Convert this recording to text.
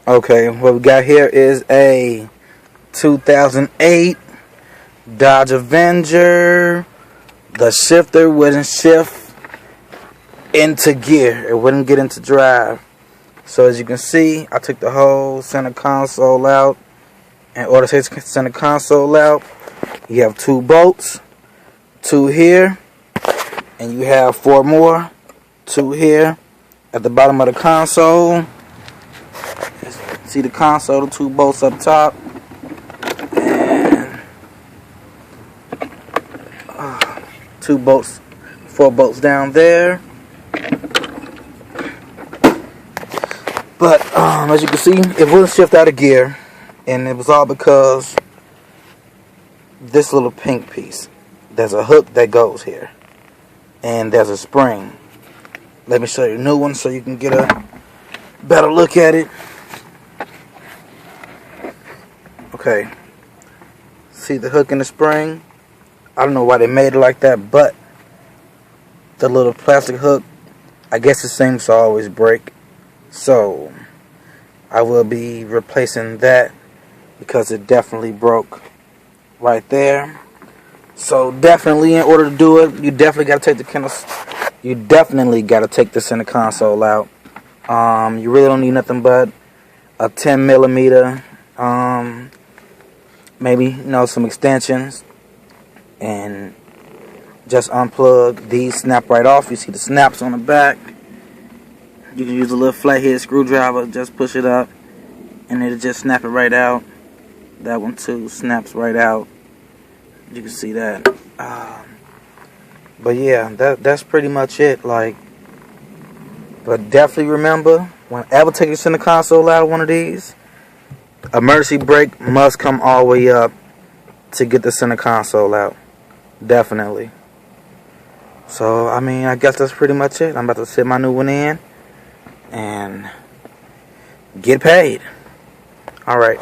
Okay, what we got here is a 2008 Dodge Avenger. The shifter wouldn't shift into gear. It wouldn't get into drive. So as you can see, I took the whole center console out. In order to take the center console out, you have 2 bolts, 2 here, and you have 4 more, 2 here at the bottom of the console. See the console, the 2 bolts up top, and 2 bolts, 4 bolts down there. But as you can see, it wouldn't shift out of gear, and it was all because this little pink piece. There's a hook that goes here, and there's a spring. Let me show you a new one so you can get a better look at it. Okay, see the hook and the spring? I don't know why they made it like that, but the little plastic hook, I guess it seems to always break. So I will be replacing that because it definitely broke right there. So definitely, in order to do it, you definitely got to take the center console out. You really don't need nothing but a 10 millimeter. Maybe some extensions, and just unplug these. Snap right off. You see the snaps on the back. You can use a little flathead screwdriver, just push it up and it'll just snap it right out. That one too snaps right out. You can see that. But yeah, that's pretty much it. But definitely remember, whenever taking the center console out of one of these, emergency brake must come all the way up to get the center console out. Definitely. So, I guess that's pretty much it. I'm about to sit my new one in and get paid. Alright.